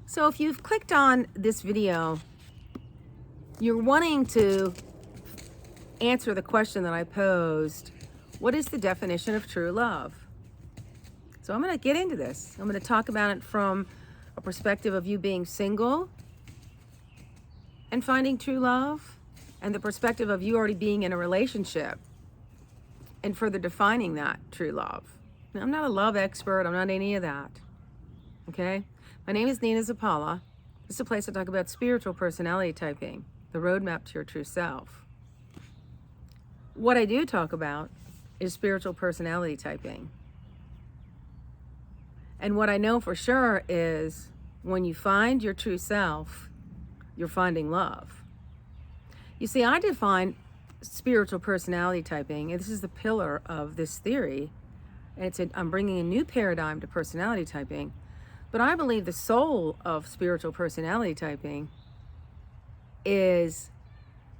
So if you've clicked on this video, you're wanting to answer the question that I posed: what is the definition of true love? So I'm going to get into this. I'm going to talk about it from a perspective of you being single and finding true love, and the perspective of you already being in a relationship and further defining that true love. Now, I'm not a love expert. I'm not any of that. Okay? My name is Nina Zapala. This is a place to talk about spiritual personality typing, the roadmap to your true self. What I do talk about is spiritual personality typing. And what I know for sure is when you find your true self, you're finding love. You see, I define spiritual personality typing, and this is the pillar of this theory, and I'm bringing a new paradigm to personality typing. But I believe the soul of spiritual personality typing is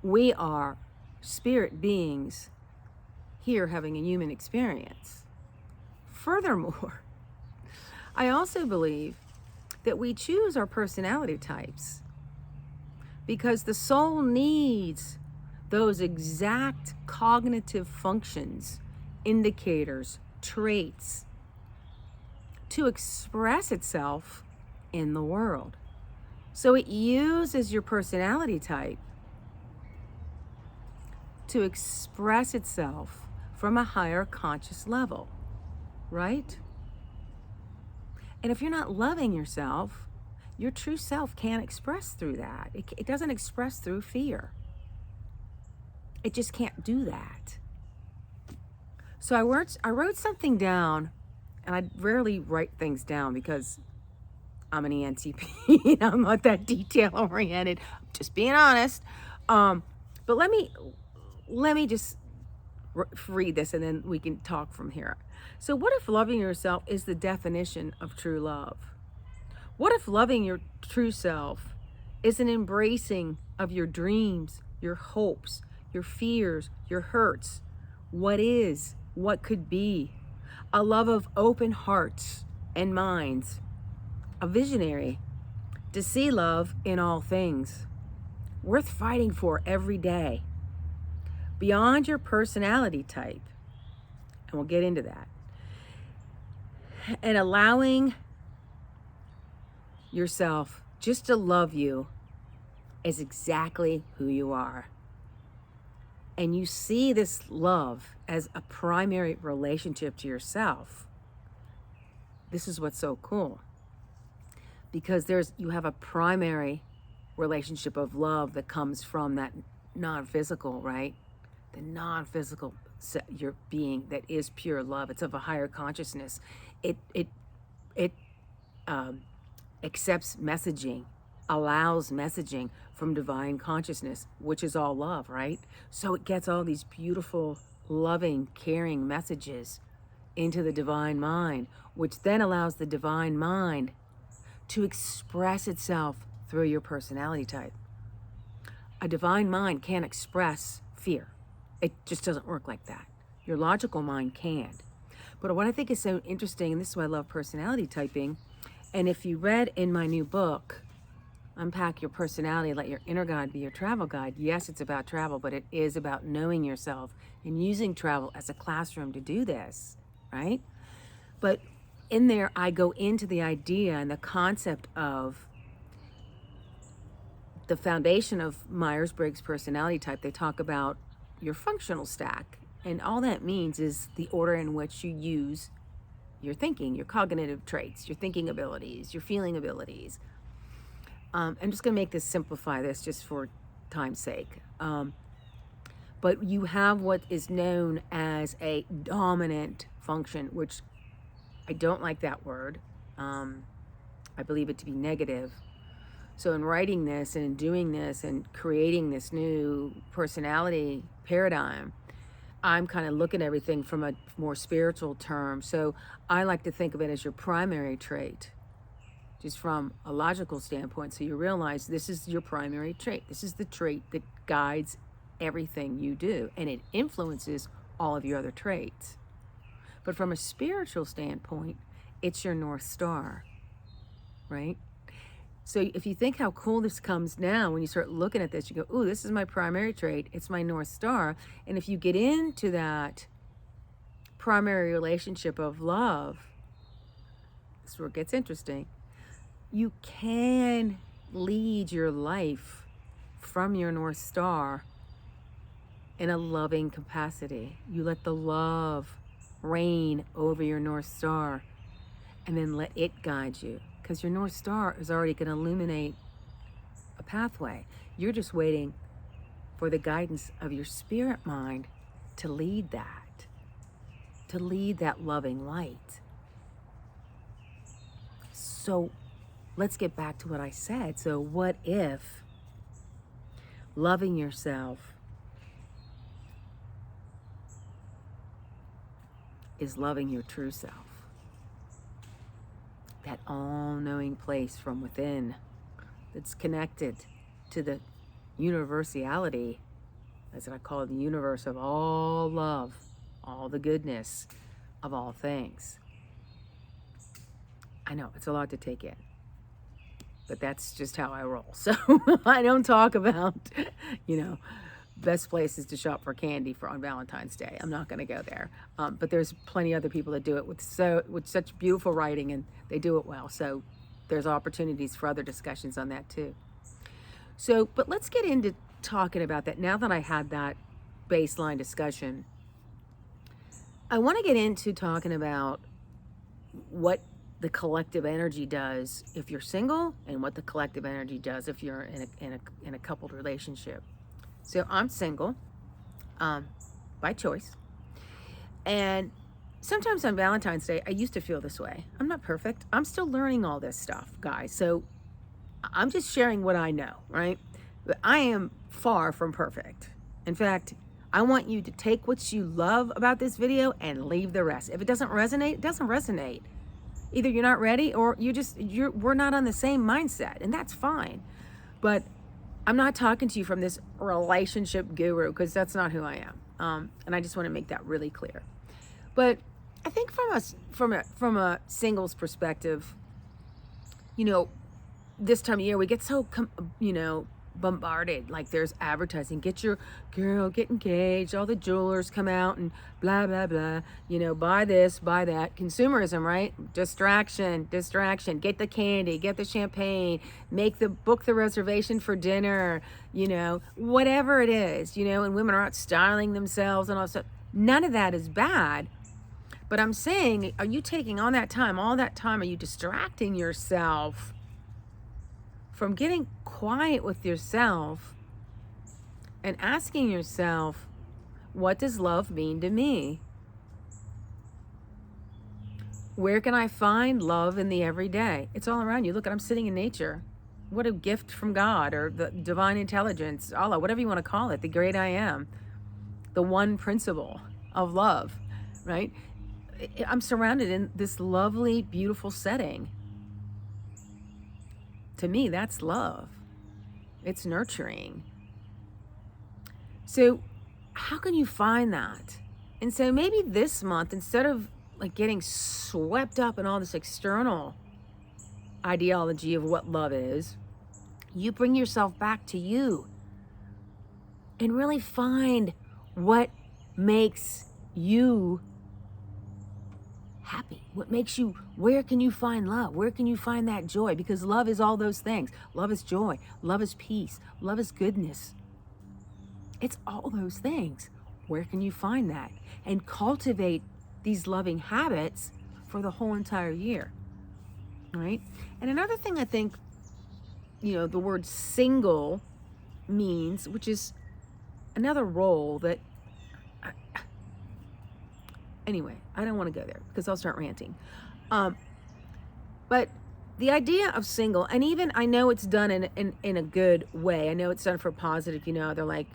we are spirit beings here having a human experience. Furthermore, I also believe that we choose our personality types because the soul needs those exact cognitive functions, indicators, traits to express itself in the world. So it uses your personality type to express itself from a higher conscious level, right? And if you're not loving yourself, your true self can't express through that. It doesn't express through fear. It just can't do that. So I wrote something down, and I rarely write things down because I'm an ENTP. I'm not that detail oriented. Just being honest. But let me just read this, and then we can talk from here. So what if loving yourself is the definition of true love? What if loving your true self is an embracing of your dreams, your hopes, your fears, your hurts, what is, what could be, a love of open hearts and minds, a visionary, to see love in all things, worth fighting for every day, beyond your personality type, and we'll get into that, and allowing yourself just to love you as exactly who you are. And you see this love as a primary relationship to yourself. This is what's so cool, because you have a primary relationship of love that comes from that non-physical, right? The non-physical your being that is pure love. It's of a higher consciousness. It accepts messaging, allows messaging from divine consciousness, which is all love, right? So it gets all these beautiful, loving, caring messages into the divine mind, which then allows the divine mind to express itself through your personality type. A divine mind can't express fear. It just doesn't work like that. Your logical mind can. But what I think is so interesting, and this is why I love personality typing, and if you read in my new book, Unpack Your Personality, Let Your Inner Guide Be Your Travel Guide, yes, it's about travel, but it is about knowing yourself and using travel as a classroom to do this, right? But in there, I go into the idea and the concept of the foundation of Myers-Briggs personality type. They talk about your functional stack, and all that means is the order in which you use your thinking, your cognitive traits, your thinking abilities, your feeling abilities. I'm just going to make this, simplify this just for time's sake. But you have what is known as a dominant function, which I don't like that word. I believe it to be negative. So in writing this and in doing this and creating this new personality paradigm, I'm kind of looking at everything from a more spiritual term. So I like to think of it as your primary trait, just from a logical standpoint. So you realize this is your primary trait. This is the trait that guides everything you do, and it influences all of your other traits. But from a spiritual standpoint, it's your North Star, right? So if you think how cool this comes now, when you start looking at this, you go, ooh, this is my primary trait. It's my North Star. And if you get into that primary relationship of love, this is where it gets interesting. You can lead your life from your North Star in a loving capacity. You let the love reign over your North Star and then let it guide you, because your North Star is already going to illuminate a pathway. You're just waiting for the guidance of your spirit mind to lead that loving light. So let's get back to what I said. So what if loving yourself is loving your true self? That all-knowing place from within that's connected to the universality, that's what I call it, the universe of all love, all the goodness of all things. I know, it's a lot to take in, but that's just how I roll. So I don't talk about, best places to shop for candy on Valentine's Day. I'm not going to go there. But there's plenty of other people that do it with such beautiful writing, and they do it well. So there's opportunities for other discussions on that too. So, but let's get into talking about that. Now that I had that baseline discussion, I want to get into talking about what the collective energy does if you're single, and what the collective energy does if you're in a coupled relationship. So I'm single, by choice. And sometimes on Valentine's Day, I used to feel this way. I'm not perfect. I'm still learning all this stuff, guys. So I'm just sharing what I know, right? But I am far from perfect. In fact, I want you to take what you love about this video and leave the rest. If it doesn't resonate, it doesn't resonate. Either you're not ready, or we're not on the same mindset, and that's fine. But I'm not talking to you from this relationship guru, because that's not who I am. And I just want to make that really clear. But I think from a singles perspective, this time of year we get so bombarded. Like, there's advertising, get engaged, all the jewelers come out and blah blah blah, buy this, buy that. Consumerism, right? Distraction, get the candy, get the champagne, book the reservation for dinner, whatever it is, and women are out styling themselves and all that stuff. None of that is bad, but I'm saying, are you taking all that time, are you distracting yourself from getting quiet with yourself and asking yourself, what does love mean to me? Where can I find love in the everyday? It's all around you. Look, I'm sitting in nature. What a gift from God, or the divine intelligence, Allah, whatever you want to call it, the great I am, the one principle of love, right? I'm surrounded in this lovely, beautiful setting. To me, that's love. It's nurturing. So how can you find that? And so maybe this month, instead of getting swept up in all this external ideology of what love is, you bring yourself back to you and really find what makes you happy. What makes you, where can you find love? Where can you find that joy? Because love is all those things. Love is joy. Love is peace. Love is goodness. It's all those things. Where can you find that? And cultivate these loving habits for the whole entire year, right? And another thing I think, the word single means, which is another role that, anyway, I don't want to go there because I'll start ranting. But the idea of single, and even I know it's done in a good way. I know it's done for positive. They're like,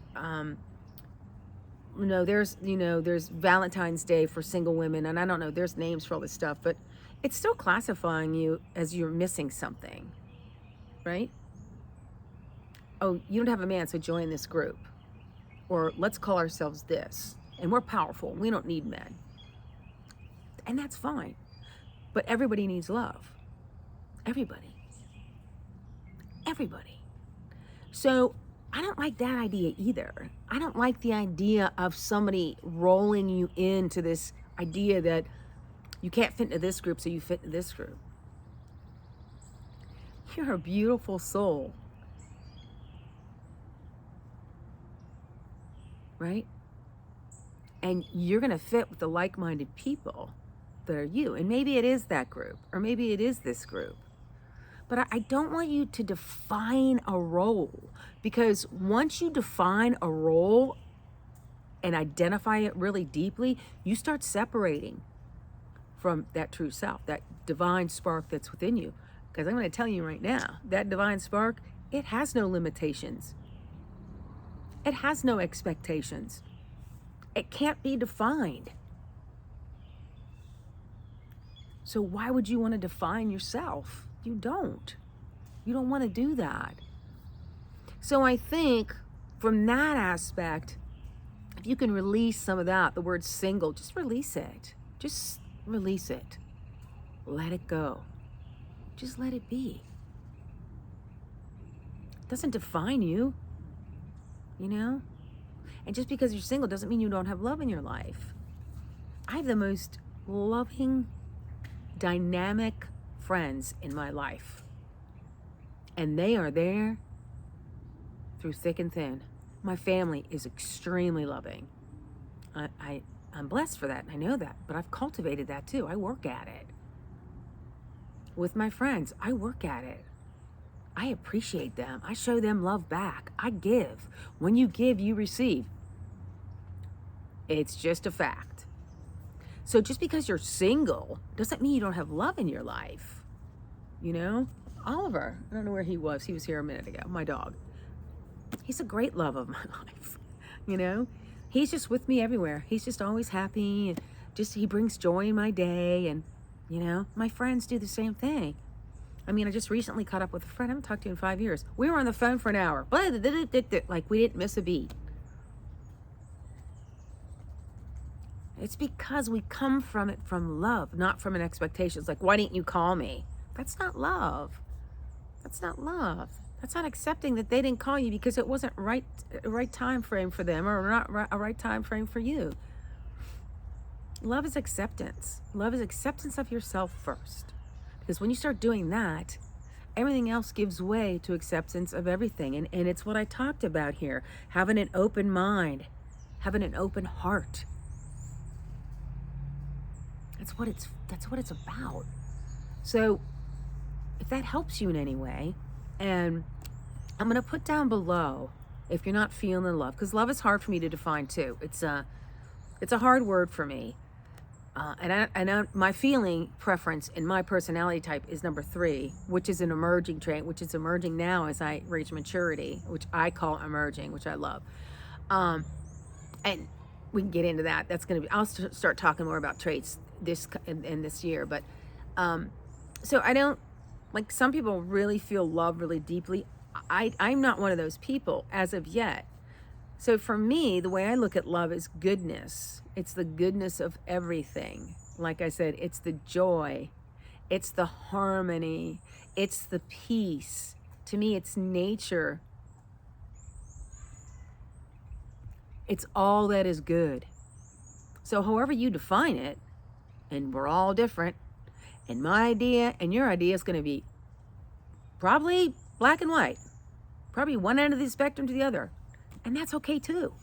there's Valentine's Day for single women, and I don't know, there's names for all this stuff, but it's still classifying you as you're missing something, right? Oh, you don't have a man, so join this group, or let's call ourselves this, and we're powerful. We don't need men. And that's fine. But everybody needs love. Everybody. everybody. So I don't like that idea either. I don't like the idea of somebody rolling you into this idea that you can't fit into this group, so you fit into this group. You're a beautiful soul, right? And you're going to fit with the like-minded people that are you. And maybe it is that group, or maybe it is this group. But I don't want you to define a role, because once you define a role and identify it really deeply, you start separating from that true self, that divine spark that's within you. Because I'm going to tell you right now, that divine spark, it has no limitations. It has no expectations. It can't be defined. So why would you want to define yourself? You don't. You don't want to do that. So I think from that aspect, if you can release some of that, the word single, just release it. Just release it. Let it go. Just let it be. It doesn't define you, you know? And just because you're single doesn't mean you don't have love in your life. I have the most loving, dynamic friends in my life. And they are there through thick and thin. My family is extremely loving. I'm blessed for that. I know that. But I've cultivated that too. I work at it. With my friends, I work at it. I appreciate them. I show them love back. I give. When you give, you receive. It's just a fact. So just because you're single doesn't mean you don't have love in your life. You know? Oliver, I don't know where he was. He was here a minute ago. My dog. He's a great love of my life. You know? He's just with me everywhere. He's just always happy. And he brings joy in my day. And, you know, my friends do the same thing. I mean, I just recently caught up with a friend I haven't talked to in 5 years. We were on the phone for an hour. Like we didn't miss a beat. It's because we come from it from love, not from an expectation. It's like, why didn't you call me? That's not love. That's not love. That's not accepting that they didn't call you because it wasn't right time frame for them, or not a right time frame for you. Love is acceptance. Love is acceptance of yourself first. Because when you start doing that, everything else gives way to acceptance of everything. And it's what I talked about here. Having an open mind. Having an open heart. That's what it's about. So if that helps you in any way, and I'm going to put down below if you're not feeling love, because love is hard for me to define too. It's a hard word for me. My feeling preference in my personality type is number 3, which is an emerging trait, which is emerging now as I reach maturity, which I call emerging, which I love. And we can get into that. That's going to be, I'll start talking more about traits in this year. But, so I don't, like, some people really feel love really deeply. I'm not one of those people as of yet. So for me, the way I look at love is goodness. It's the goodness of everything. Like I said, it's the joy. It's the harmony. It's the peace. To me, it's nature. It's all that is good. So however you define it, and we're all different, and my idea and your idea is going to be probably black and white. Probably one end of the spectrum to the other. And that's okay too.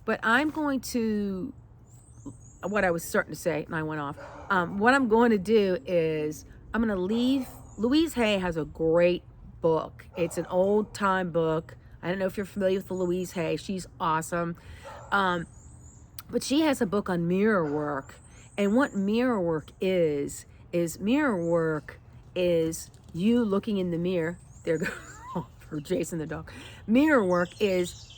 But I'm going to, what I was starting to say, and I went off. What I'm going to do is, I'm going to leave, Louise Hay has a great book. It's an old time book. I don't know if you're familiar with the Louise Hay. She's awesome. But she has a book on mirror work. And what mirror work is mirror work is you looking in the mirror. There goes for Jason the dog. Mirror work is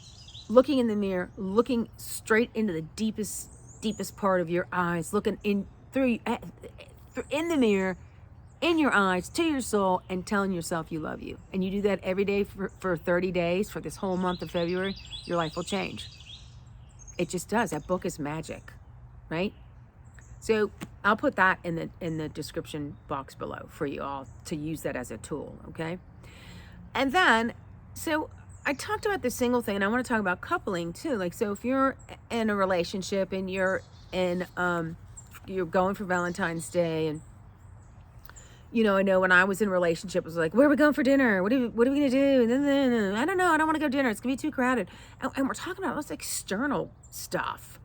looking in the mirror, looking straight into the deepest part of your eyes, looking in the mirror, in your eyes, to your soul, and telling yourself you love you. And you do that every day for 30 days, for this whole month of February, your life will change. It just does. That book is magic, right? So I'll put that in the description box below for you all to use that as a tool, okay? And then, so I talked about the single thing, and I want to talk about coupling too. Like, so if you're in a relationship and you're going for Valentine's Day, and I know when I was in a relationship, it was like, where are we going for dinner? What are we gonna do? And then I don't know, I don't want to go to dinner. It's gonna be too crowded. And we're talking about all this external stuff.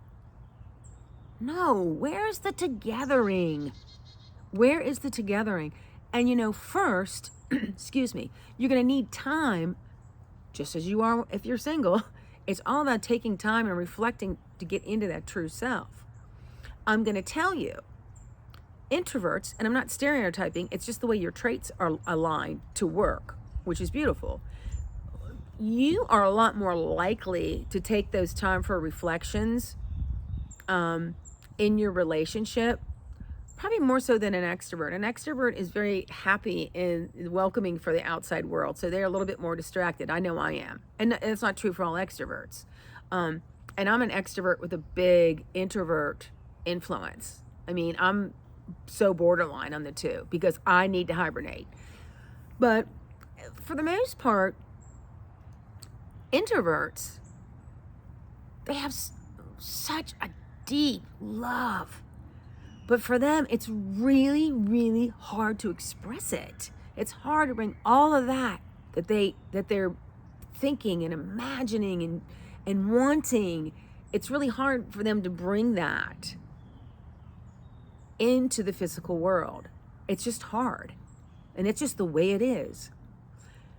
No, where's the togethering? Where is the togethering? And first, excuse me, you're gonna need time, just as you are if you're single. It's all about taking time and reflecting to get into that true self. I'm gonna tell you, introverts, and I'm not stereotyping, it's just the way your traits are aligned to work, which is beautiful. You are a lot more likely to take those time for reflections in your relationship, probably more so than an extrovert. An extrovert is very happy and welcoming for the outside world, so they're a little bit more distracted. I know I am, and it's not true for all extroverts. And I'm an extrovert with a big introvert influence. I mean, I'm so borderline on the two because I need to hibernate. But for the most part, introverts, they have such a deep love. But for them, it's really, really hard to express it. It's hard to bring all of that they're thinking and imagining and wanting. It's really hard for them to bring that into the physical world. It's just hard. And it's just the way it is.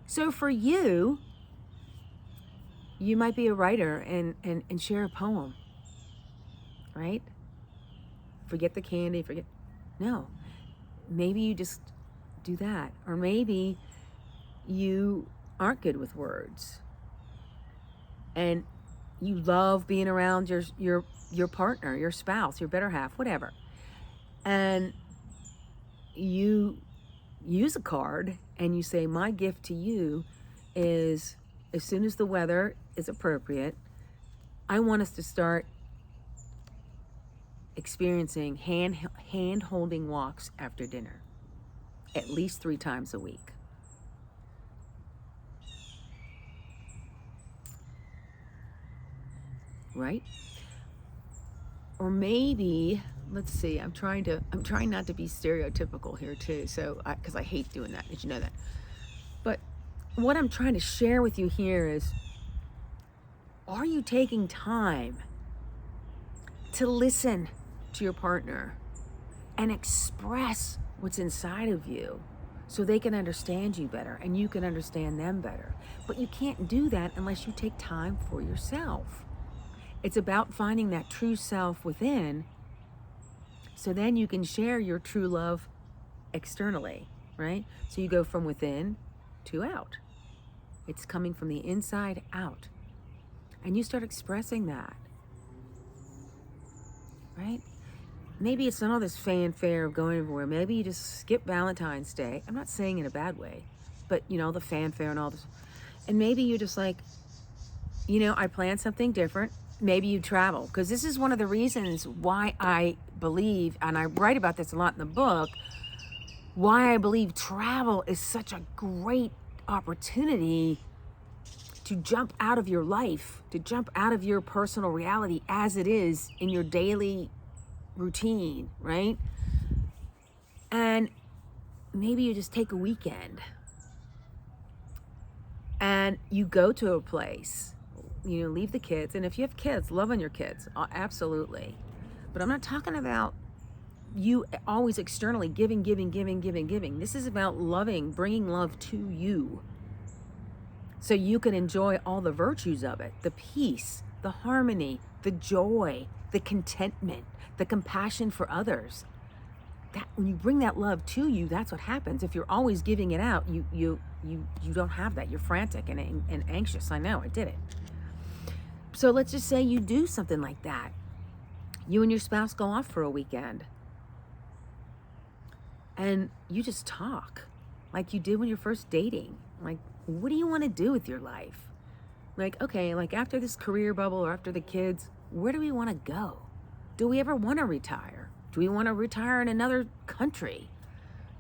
So for you might be a writer and share a poem, right? Forget the candy, no. Maybe you just do that. Or maybe you aren't good with words and you love being around your partner, your spouse, your better half, whatever. And you use a card and you say, my gift to you is, as soon as the weather is appropriate, I want us to start experiencing hand holding walks after dinner at least 3 times a week. Right? Or maybe, let's see, I'm trying not to be stereotypical here too, so because I hate doing that. Did you know that? But what I'm trying to share with you here is, are you taking time to listen to your partner and express what's inside of you so they can understand you better and you can understand them better? But you can't do that unless you take time for yourself. It's about finding that true self within, so then you can share your true love externally, right? So you go from within to out. It's coming from the inside out. And you start expressing that, right? Maybe it's not all this fanfare of going everywhere. Maybe you just skip Valentine's Day. I'm not saying in a bad way, but the fanfare and all this. And maybe you just like, I plan something different. Maybe you travel, because this is one of the reasons why I believe, and I write about this a lot in the book, why I believe travel is such a great opportunity to jump out of your life, to jump out of your personal reality as it is in your daily routine, right? And maybe you just take a weekend and you go to a place, leave the kids. And if you have kids, love on your kids, absolutely. But I'm not talking about you always externally giving. This is about loving, bringing love to you, so you can enjoy all the virtues of it, the peace, the harmony, the joy, the contentment, the compassion for others. That when you bring that love to you, that's what happens. If you're always giving it out, you don't have that. You're frantic and anxious. I know, I did it. So let's just say you do something like that. You and your spouse go off for a weekend and you just talk like you did when you're first dating. Like, what do you want to do with your life? Like, okay, like after this career bubble or after the kids, where do we want to go? Do we ever want to retire? Do we want to retire in another country?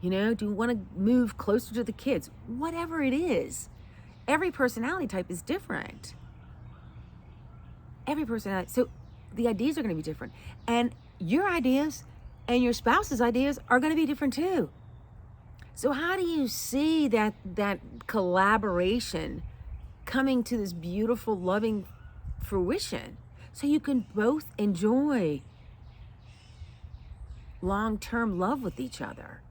Do we want to move closer to the kids? Whatever it is, Every personality type is different. Every personality. So the ideas are going to be different. And your ideas and your spouse's ideas are going to be different too. So how do you see that collaboration coming to this beautiful, loving fruition so you can both enjoy long-term love with each other?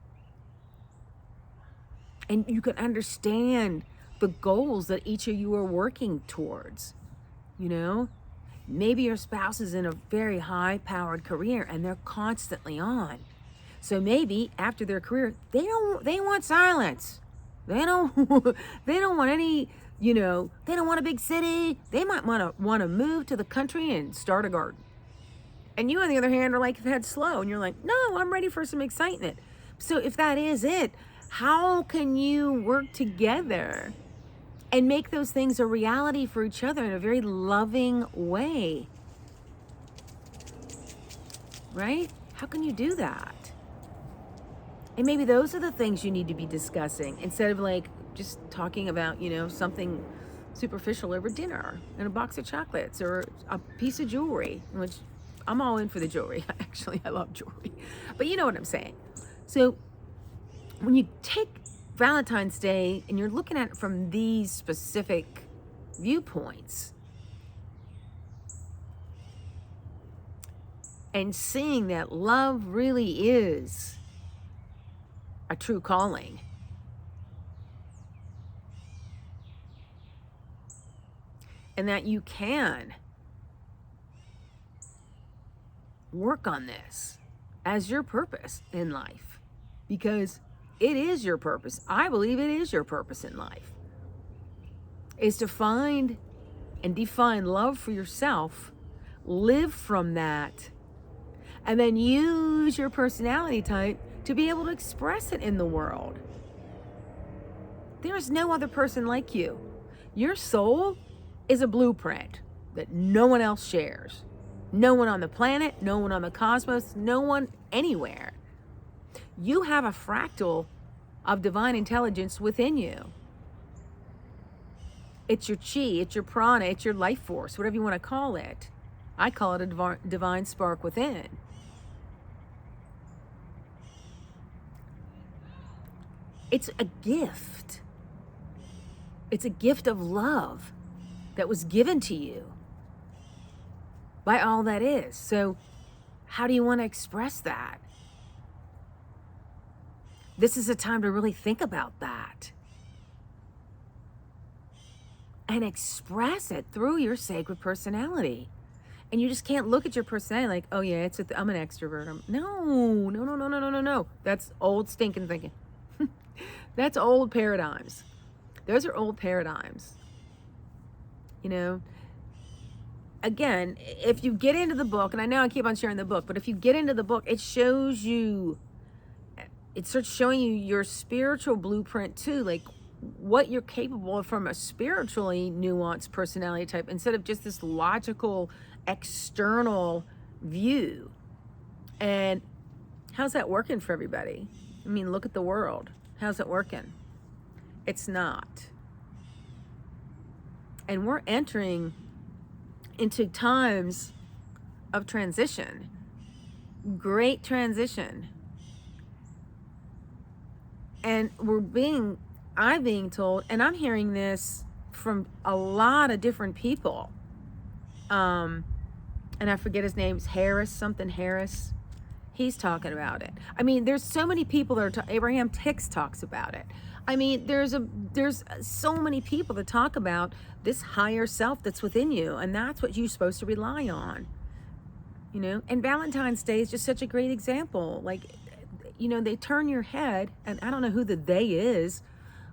And you can understand the goals that each of you are working towards, you know? Maybe your spouse is in a very high-powered career and they're constantly on. So maybe after their career, they want silence. They don't want any, they don't want a big city. They might want to move to the country and start a garden. And you, on the other hand, are like head slow and you're like, no, I'm ready for some excitement. So if that is it, how can you work together and make those things a reality for each other in a very loving way? Right? How can you do that? And maybe those are the things you need to be discussing instead of like just talking about, something superficial over dinner and a box of chocolates or a piece of jewelry, which I'm all in for the jewelry. Actually, I love jewelry. But you know what I'm saying. So when you take Valentine's Day and you're looking at it from these specific viewpoints and seeing that love really is a true calling, and that you can work on this as your purpose in life, because it is your purpose. I believe it is your purpose in life, is to find and define love for yourself, live from that, and then use your personality type to be able to express it in the world. There is no other person like you. Your soul is a blueprint that no one else shares. No one on the planet, no one on the cosmos, no one anywhere. You have a fractal of divine intelligence within you. It's your chi, it's your prana, it's your life force, whatever you want to call it. I call it a divine spark within. It's a gift. It's a gift of love that was given to you by all that is. So how do you want to express that? This is a time to really think about that and express it through your sacred personality. And you just can't look at your personality like, oh yeah, I'm an extrovert. No. That's old stinking thinking. That's old paradigms. Those are old paradigms. Again, if you get into the book, and I know I keep on sharing the book, but if you get into the book, it starts showing you your spiritual blueprint too, like what you're capable of from a spiritually nuanced personality type instead of just this logical external view. And how's that working for everybody? I mean, look at the world. How's it working? It's not. And we're entering into times of transition. Great transition. And I'm being told, and I'm hearing this from a lot of different people. And I forget his name, something Harris. He's talking about it. I mean, there's so many people that are, Abraham Hicks talks about it. I mean, there's so many people that talk about this higher self that's within you, and that's what you're supposed to rely on. And Valentine's Day is just such a great example. Like, they turn your head, and I don't know who the they is,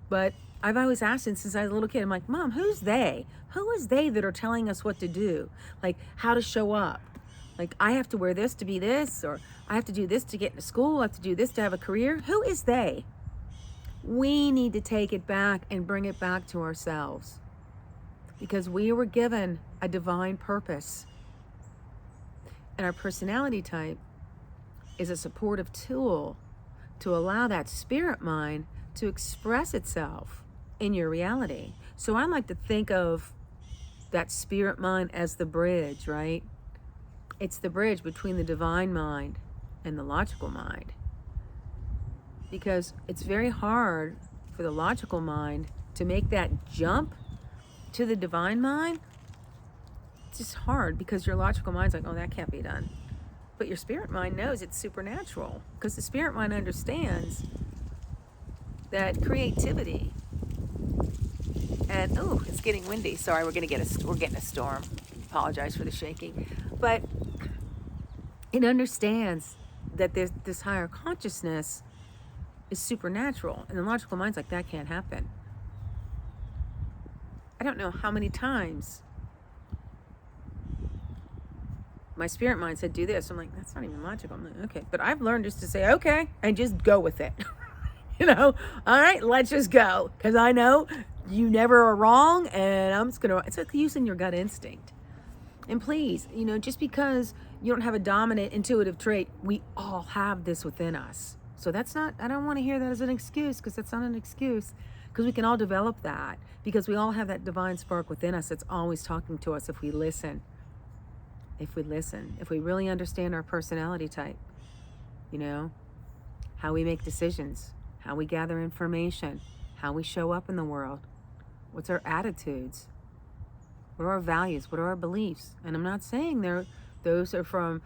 but I've always asked it since I was a little kid. I'm like, Mom, who's they? Who is they that are telling us what to do? Like, how to show up. Like, I have to wear this to be this, or I have to do this to get into school, I have to do this to have a career. Who is they? We need to take it back and bring it back to ourselves, because we were given a divine purpose. And our personality type is a supportive tool to allow that spirit mind to express itself in your reality. So I like to think of that spirit mind as the bridge, right? It's the bridge between the divine mind and the logical mind. Because it's very hard for the logical mind to make that jump to the divine mind. It's just hard because your logical mind's like, oh, that can't be done. But your spirit mind knows it's supernatural, because the spirit mind understands that creativity and, oh, it's getting windy. Sorry, we're getting a storm. Apologize for the shaking. But it understands that there's this higher consciousness is supernatural, and the logical mind's like, that can't happen. I don't know how many times my spirit mind said, do this. I'm like, that's not even logical. I'm like, okay. But I've learned just to say, okay, and just go with it. All right, let's just go. Because I know you never are wrong, and I'm just going to, it's like using your gut instinct. And please, just because you don't have a dominant intuitive trait, we all have this within us. So that's not, I don't want to hear that as an excuse, because that's not an excuse. Because we can all develop that, because we all have that divine spark within us that's always talking to us if we listen. If we really understand our personality type, how we make decisions, how we gather information, how we show up in the world, what's our attitudes, what are our values, what are our beliefs. And I'm not saying those are from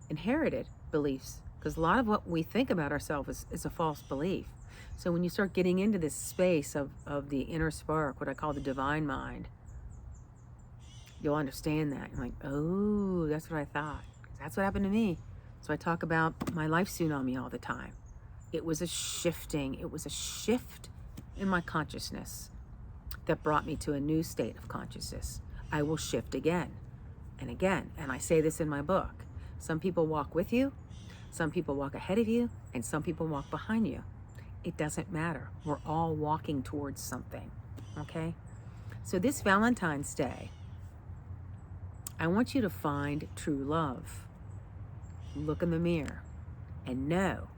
inherited beliefs, because a lot of what we think about ourselves is a false belief. So when you start getting into this space of the inner spark, what I call the divine mind, you'll understand that. You're like, oh, that's what I thought. That's what happened to me. So I talk about my life tsunami all the time. It was a shift in my consciousness that brought me to a new state of consciousness. I will shift again and again. And I say this in my book. Some people walk with you, some people walk ahead of you, and some people walk behind you. It doesn't matter. We're all walking towards something, okay? So this Valentine's Day, I want you to find true love. Look in the mirror and know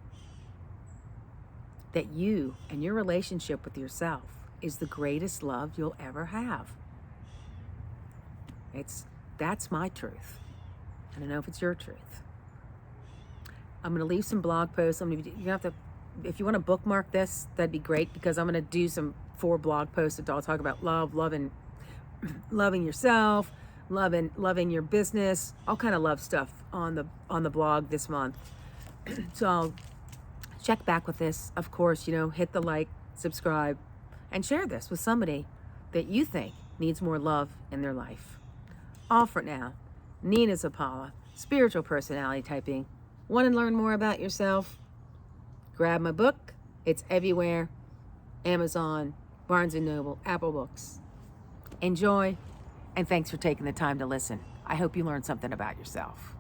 that you and your relationship with yourself is the greatest love you'll ever have. That's my truth. I don't know if it's your truth. I'm going to leave some blog posts. You're going to have to, if you want to bookmark this, that'd be great, because I'm going to do 4 blog posts that all talk about loving yourself, loving your business, all kind of love stuff on the blog this month. So I'll check back with this. Of course, hit the like, subscribe, and share this with somebody that you think needs more love in their life. All for now. Nina Zapala, spiritual personality typing. Want to learn more about yourself? Grab my book. It's everywhere. Amazon, Barnes & Noble, Apple Books. Enjoy. And thanks for taking the time to listen. I hope you learned something about yourself.